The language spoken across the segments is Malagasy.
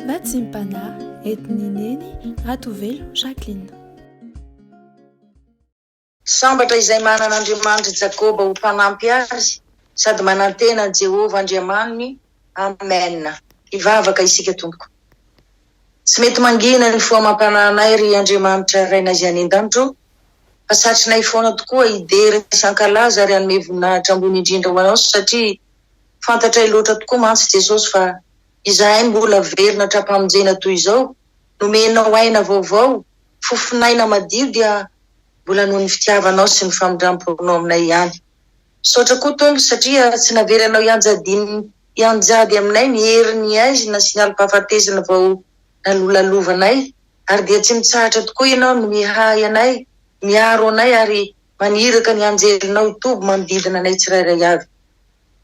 Vatsimpana etineneny Ratovelo Jacqueline. Sambatra izay manan'Andriamanitra Jakoba ho mpanampy azy sady manantena Jehova Andriamaniny. Amen. Ivavaka isika tompoko. Tsy mety mangina ny foa mampananay ry Andriamanitra raina izay any an-danitro, fa satrinay foana tokoa idery isan-kalaza ary anome voninahitra ambony indrindra ho anao, satria fantatray loatra tokoa mantsy Jesosy fa izahay mbola verina trapamonjena toy izao, nomenao aina vaovao, fofinaina madio dia mbola noho ny fitiavanao sy ny famindramponao aminay ihany. Sotra koa tompo satria tsy naveranao ianjady aminay ny heriny aizina sy ny alim-pahafatesana vao nalolalovanay, ary dia tsy mitsahatra tokoa ianao no mihay anay, miaro anay ary maniraka ny anjelinao itoby manodidina anay tsirairay avy.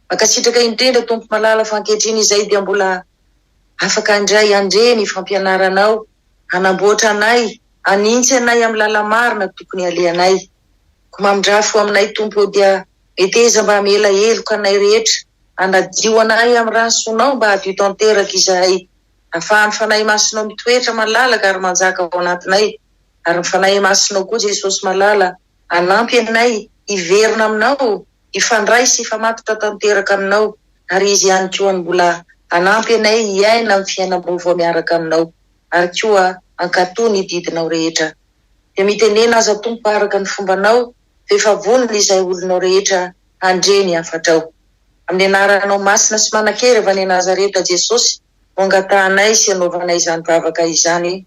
Makasitraka indrindra tompo malala fa ankehitriny izay dia mbola afaka indray andre ny fampianaranao, anamboatra anay, anintsy anay amin'ny lala marina tokony aleanay. Ko mamindrafo aminay tompo dia eteza mba hamela heloka anay rehetra, anadio anay amin'ny rantsonao mba hadio tanteraka izahay, ahafahany fanahy masinao mitoetra malalaka ary manjaka ao anatinay, ary ny fanahy masinao koa Jesosy malala anampy anay, iverina aminao, ifandray sy ifamatotra tanteraka aminao, ary izy ihany koa ny mbola anampy anay iaina amin'ny fiainam-baovao miaraka aminao, ary koa ankatony didinao rehetra. Dia mitenena aza tompo araka ny fombanao, efa vonona izay olonao rehetra andre ny afatrao. Amin'ny anaranao masina sy manan-kery avy any Nazareta Jesosy, ho angatahanay sy hanaovanay izany vavaka izany.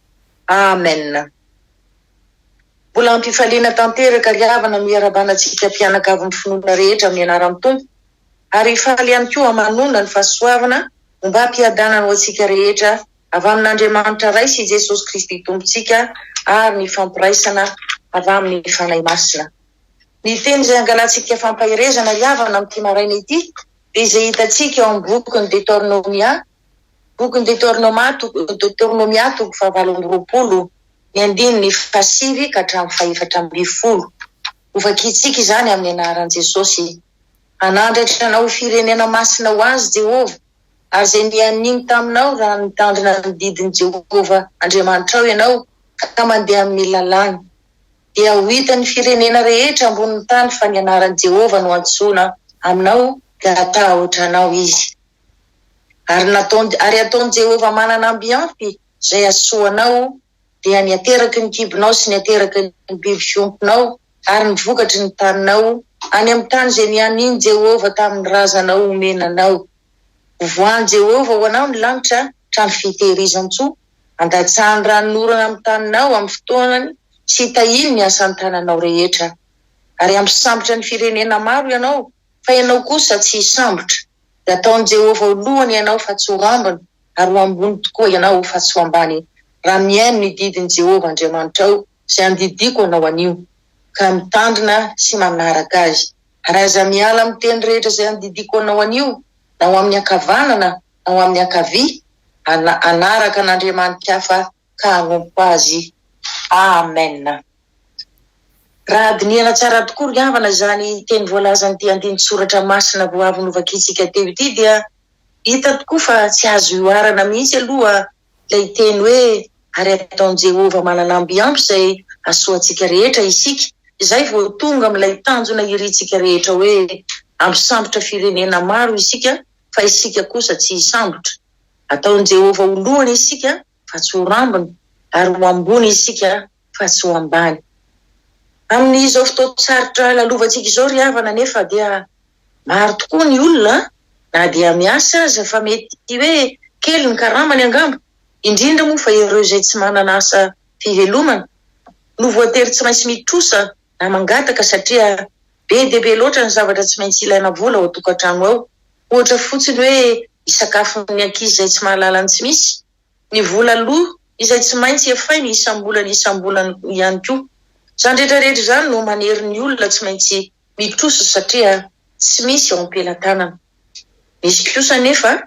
Amen. Mbola ampifaliana tanteraka ry havana miarabanantsika mpianakavy ny finoana rehetra amin'ny anaran'ny tompo, ary faly ihany koa manona ny fahasoavana mba hampiadana ho antsika rehetra avy amin'Andriamanitra ray sy Jesosy Kristy tompontsika, ary ny fampiraisana avy amin'ny fanahy masina. Ny teny izay angalantsika fampahirezana ry havana amin'ity maraina ity dia izay hitantsika eo amin'ny boky ny Deutéronomia toko fahavalo amby roapolo, ny andininy fahasivy ka hatramin'ny fahaefatra amby folo. Ovakitsika izany amin'ny anaran'i Jesosy. Anandratra anao firenena masina ho azy Jehova, ary izay nianiny taminao raha nitandrina ny didin'i Jehova Andriamanitrao ianao ka mandeha amin'ny lalàny. Dia ho hitan'ny firenena rehetra ambonin'ny tany fa ny anaran'i Jehova no antsoina aminao, dia atahotra anao izy. Ary ataon'i Jehova manana ambiampy izay asoanao, dia ny ateraky ny kibinao sy ny ateraky ny biby fiomponao, ary ny vokatry ny taninao any amin'ny tany izay nianiny Jehova tamin'ny razanao omenanao. Voany Jehova ho anao ny lanitra trano fitehirizan-tsoa, andatsahany ranon'orana amin'ny taninao amin'ny fotoanany, sy hitahiny ny asan'ny tananao rehetra. Ary ampisambotra ny firenena maro ianao, fa ianao kosa tsy hisambotra. Dia ataon'i Jehova ho lohany ianao fa tsy ho rambony, ary ho ambony tokoa ianao fa tsy ho ambany, raha miaino ny didin'i Jehova Andriamanitrao izay andidiko anao anio, ka mitandrina sy manaraka azy. Ary aza miala amin'ny teny rehetra izay andidiko anao anio, na ho amin'ny ankavanana na ho amin'ny ankavia, anaraka an'Andriamanitra hafa ka hanompo azy. Amen. Raha adiniana tsara tokoa ry havana izany teny voalazany ty andiny soratra masina vao avy novakitsika teo ity, dia hita tokoa fa tsy azo ioarana mihitsy aloha ilay teny hoe ary ataon'i Jehova manana ambiampy izay asoantsika rehetra isika, izay vao tonga amin'ilay tanjona iritsika rehetra hoe ampisambotra firenena maro isika, fa isika kosa tsy hisambotra. Ataon'i Jehova ho lohany isika fa tsy ho rambony, ary ho ambony isika fa tsy ho ambany. Amin'izao fotoan-tsarotra lalovantsika izao ry havana nefa dia maro tokoa ny olona, na dia miasa aza fa mety hoe kely ny karamany angamba, indrindra moa fa ireo izay tsy manana asa fivelomana, no voatery tsy maintsy mitrosa na mangataka satria be dia be loatra ny zavatra tsy maintsy ilaina vola ao an-tokantrano ao. Ohatra fotsiny hoe isakafon'ny ankizy izay tsy mahalalany tsy misy, ny vola loha izay tsy maintsy efainy isam-bolana ihany koa. Izany rehetrarehetra izany no manery ny olona tsy maintsy mitrosa satria tsy misy ao am-pelantanana. Misy kosa nefa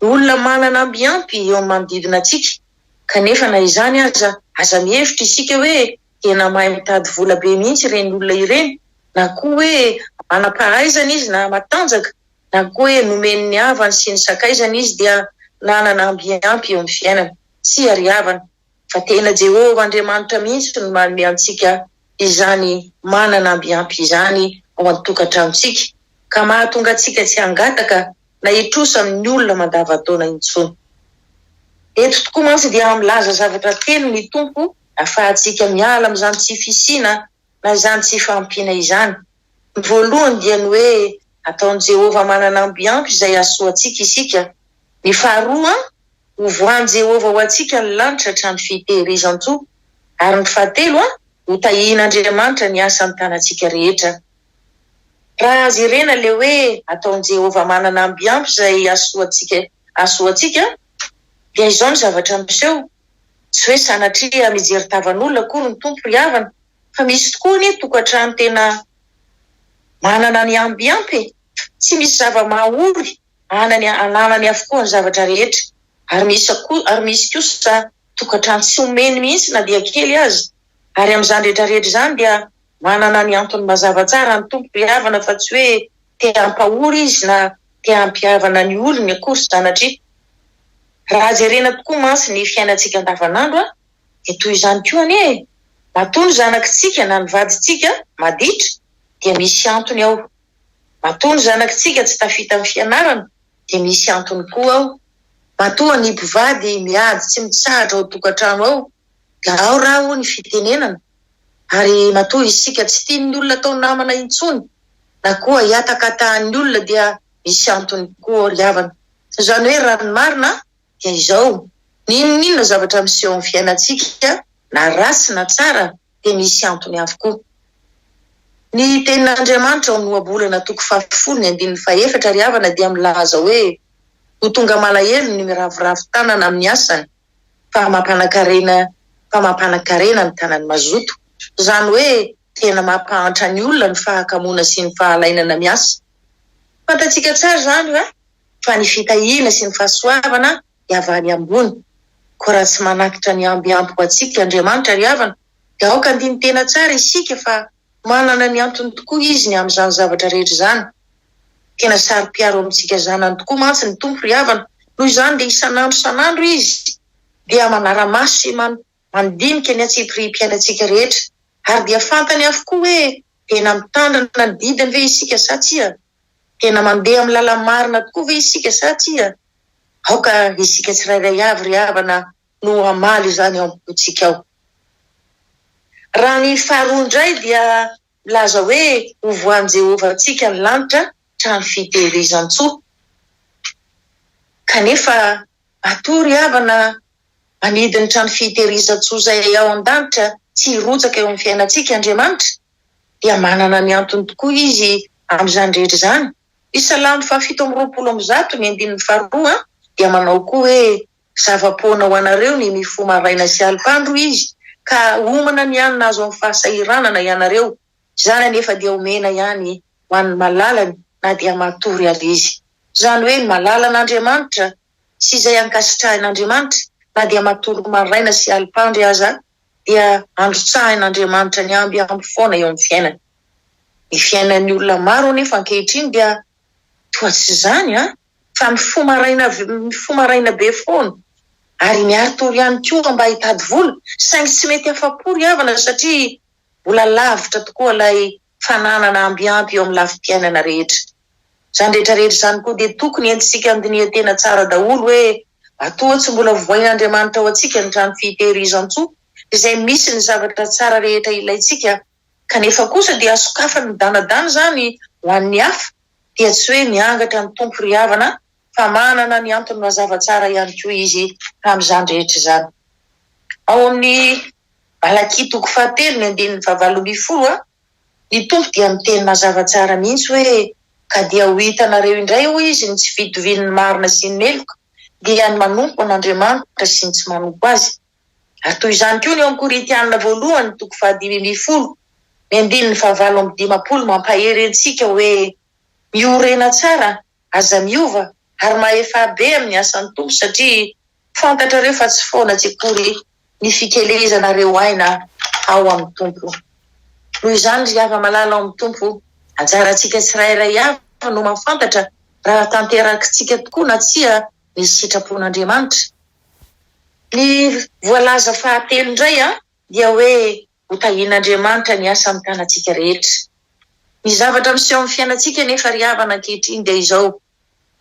olona manana ambiampy eo amin'ny manodidina antsika, kanefa na izany aza mihevitra isika hoe tena mahay mitady vola be mihitsy ireny olona ireny, na koa hoe manam-pahaizana izy na matanjaka, na koa hoe nomeny ny havany sy ny sakaizana izy dia nanana ambiampy eo amin'ny fiainana tsy ariavana fa tena Jehova Andriamanitra mihitsy no manome antsika izany manana ambiampy izany ao an-tokantranontsika ka mahatonga antsika tsy hangataka na hitrosa amin'ny olona mandavataona intsony. Eto tokoa mantsy dia milaza zavatra telo ny tompo ahafahantsika miala amin'izany tsy fisiana na izany tsy fampiana izany. Ny voalohany dia ny hoe ataon'i Jehova manana ambiampy izay ahasoantsika isika. Ny faharoa hovoahan'i Jehova ho antsika ny lanitra hatrany fitehirizan-tsoa. Ary ny fahatelo ho tahihin'Andriamanitra ny asan'ny tanantsika rehetra. Raha azy irena le hoe ataon'i Jehova manana ambiampy izay ahasoantsika dia izao ny zavatra miseho. Tsy hoe sanatria mijery tavan'olona akory ny tompo ry havana fa misy tokoa ny tokantrano tena manana ny ambiampy. Tsy misy zava-mahaory ananany avokoa ny zavatra rehetra. Ary misy kosa tokantrano tsy omeny mihitsy na dia kely azy. Ary amin'izany rehetrarehetra izany dia manana ny antony mazava tsara ny tompo ry havana fa tsy hoe te hampahory izy na te hampihavana ny olony akory sanatria. Raha jerena tokoa mantsy ny fiainantsika andavanandro dia toy izany koa anie. Matoa ny zanakitsika na ny vaditsika maditra dia misy antony ao. Matoa ny zanakitsika tsy tafita amin'ny fianarana dia misy antony koa ao. Matoa ny mpivady miady tsy mitsahatra ao tokantrano ao dia ao raha ny fitenenana. Ary matoa isika tsy tian'ny olona atao namana intsony na koa hiatakatahan'ny olona dia misy antony koa ry havana. Izany hoe raha ny marina dia izao. N'inona zavatra miseho amin'ny fiainantsika na ratsy na tsara dia misy antony avokoa. Ny tenin'Andriamanitra ao amin'ny ohabolana 1:4 ry havana dia milaza hoe ho tonga malahelo ny miravoravo tanana amin'ny asany fa mampanakarena ny tanany mazoto. Izany hoe tena mampahantra ny olona ny fahakamoana sy ny fahalainana miasa. Fantatsika tsara izany fa ny fitahiana sy ny fahasoavana dia avy any ambony. Koa raha tsy manakitra ny ambiampy ho antsika Andriamanitra ry havana dia aoka andiny tena tsara isika fa manana ny antony tokoa izy ny amin'izany zavatra rehetra izany. Tena saro-piaro amintsika zanany tokoa mantsy ny tompo ry havana. Noho izany dia isanandro izy dia manara-maso sy mandinika ny atsipiriam-piainantsika rehetra. Ary dia fantany avokoa hoe tena mitandrina ny didiny ve isika sa tsia? Tena mandeha amin'ny lala marina tokoa ve isika sa tsia? Aoka isika tsirairay avy ry havana no hamaly izany ao am-pontsika ao. Raha ny faharoa indray dia milaza hoe hovoahan'i Jehova antsika ny lanitra hatrany fitehirizan-tsoa. Kanefa matoa ry havana manidy ny trano fitehirizan-tsoa izay ao an-danitra tsy hirotsaka eo amin'ny fiainantsika Andriamanitra dia manana ny antony tokoa izy amin'izany rehetra izany. Isalamo 7:20 dia manao koa hoe zava-poana ho anareo ny mifo maraina sy alipandro izy ka omana ny ihany nazo amin'ny fahasahiranana ianareo. Izany anefa dia omena ihany ho an'ny malalany na dia matory ary izy. Izany hoe malala an'Andriamanitra sy izay ankasitrahan'Andriamanitra na dia matory maraina sy alipandro aza dia androtsahan'Andriamanitra ny ambiampy foana eo amin'ny fiainana. Ny fiainan'ny olona maro anefa ankehitriny dia toa tsy izany fa mifo maraina be foana ary miaritory ihany koa mba hitady vola saingy tsy mety afa-po ry havana satria mbola lavitra tokoa ilay fananana ambiampy eo amin'ny lafim-piainana rehetra. Izany rehetrarehetra izany koa dia tokony entisika andiniha tena tsara daholo hoe atoa tsy mbola voain'Andriamanitra ao antsika ny trano fitehirizan-tsoa izay misy ny zavatra tsara rehetra ilaitsika. Kanefa kosa dia asokafany ny danadana izany ho an'ny hafa dia tsy hoe miangatra ny tompo ry havana fa manana ny antony mazava tsara ihany koa izy amin'izany rehetra izany. Ao amin'ny Malakia 4:20 ny tompo dia miteny mazava tsara mihitsy hoe ka dia ho hitanareo indray hoy izy ny tsy fitovian'ny marina sy ny meloka dia ny manompo an'Andriamanitra sy ny tsy manompo azy. Ary toy izany koa ny ao amin'ny Korintianina 1:20 mampahery antsika hoe miorena tsara, aza miova ary maefa be amin'ny asan'ny tompo satria fantatrareo fa tsy foana tsy akory ny fikelezanareo aina ao amin'ny tompo. Noho izany ry hava malala ao amin'ny tompo anjarantsika tsirairay avy no mafantatra raha tanterakitsika tokoa na tsia ny sitrapon'Andriamanitra. Ny voalaza fahatelo indray dia hoe hotahian'Andriamanitra ny asa amin'ny tanantsika rehetra. Ny zavatra miseho amin'ny fiainantsika nefa ry havana ankehitriny dia izao,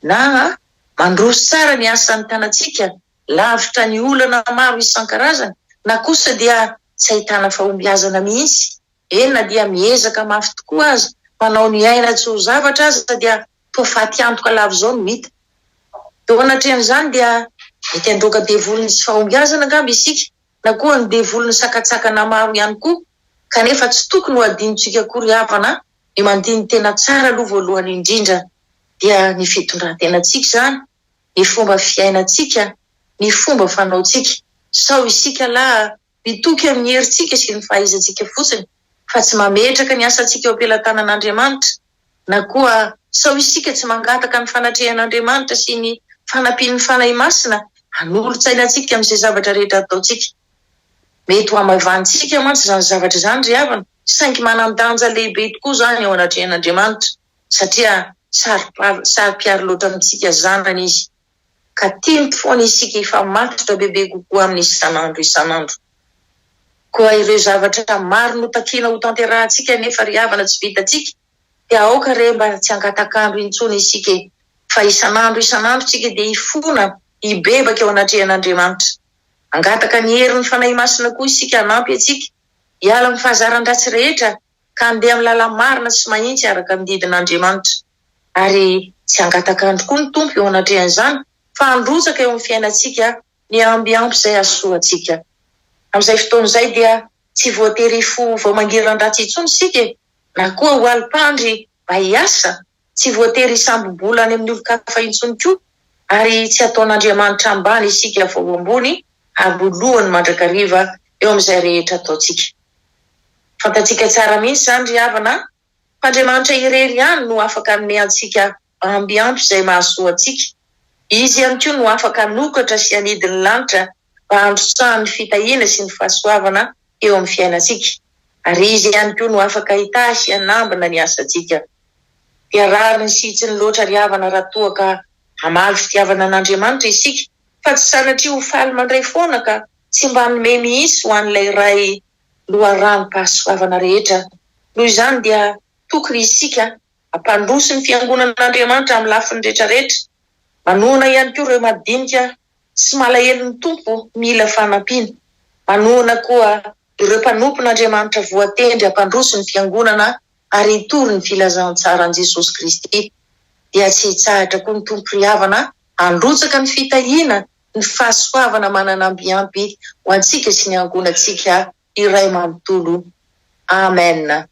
na mandroso tsara ny asa amin'ny tanantsika lavitra ny olana maro isan-karazany, na kosa dia tsy ahitana fahombiazana mihitsy. Ena dia miezaka mafy tokoa aza manao ny aina tsy ho zavatra aza dia toa faty antoka lavo zao no hita. Teo anatrehan'izany dia mety androka devolony tsy fahombiazana angamba isika, na koa ny devolony sakatsakana maro ihany koa, kanefa tsy tokony ho adinontsika akory havana. Ny mandiny tena tsara aloha voalohany indrindra dia ny fitondran-tenantsika zany, ny fomba fiainantsika, ny fomba fanaontsika. Sao isika la mitoky amin'ny herintsika sy ny fahaizantsika fotsiny, fa tsy mametraka ny asantsika eo am-pelantanan'Andriamanitra, na koa sao isika tsy mangataka ny fanatrehan'Andriamanitra sy ny fanampiany fanahy masina hanolontsainantsika amin'izay zavatra rehetra ataontsika. Mety ho amavantsika mantsy zany zavatra zany ry havana, saingy manan-danja lehibe tokoa zany ao anatrehan'Andriamanitra, satria sary-piaro loatra amintsika zanany izy, ka tiany foana isika ifamatotra bebe kokoa amin'ny isan'andro isan'andro. Koa ireo zavatra maro notakiana ho tanterahantsika nefa ry havana tsy vitantsika, dia aoka re mba tsy angatakandro intsony isika, fa isan'andro isan'andro tsika dia ifona ibebaka eo anatrehan'Andriamanitra. Angataka ny herin'ny fanahy masina koa isika hanampy atsika hiala amin'ny fahazaran-dratsy rehetra, ka andeha amin'ny lala marina sy mahitsy araka ny didin'Andriamanitra. Ary tsy angatakandro koa ny tompo eo anatrehan'izany, fa androtsaka eo amin'ny fiainantsika ny ambiampy izay asoantsika. Amin'izay fotoana izay dia tsy voatery fo vao mangiran-dratsy intsony isika, na koa ho alipandry mba hiasa, tsy voatery sambo-bola any amin'ny olo-kafa intsony koa, ary tsy ataon'Andriamanitra ambany isika vao ambony, ary lohany mandrakariva eo amin'izay rehetra ataontsika. Fantatsika tsara mihitsy zany ry havana, Andriamanitra irery ihany no afaka hanome antsika ambiampy izay mahasoa antsika. Izy ihany koa no afaka hanokatra sy hanidiny lanitra mba handrotsahany fitahiana sy ny fahasoavana eo amin'ny fiainantsika. Ary izy ihany koa no afaka hitahy sy hanambina ny asantsika. Dia rariny sy tsy ny loatra ry havana raha toa ka hamaly fitiavana an'Andriamanitra isika, fa tsy sanatria ho faly mandray foana ka tsy mba hanome mihitsy ho an'ilay ray loharanom-pahasoavana rehetra. Noho izany dia tokony isika hampandroso ny fiangonan'Andriamanitra amin'ny lafiny rehetrarehetra, manohana ihany koa ireo madinika sy malahelin'ny tompo mila fanampiana, manohana koa ireo mpanompon'Andriamanitra voatendry hampandroso ny fiangonana ary hitory ny filazantsara Jesosy Kristy. Dia tsy hitsahatra koa ny tompo ry havana handrotsaka ny fitahiana, ny fahasoavana mananambiampy ho antsika sy ny angonantsika iray manontolo. Amen.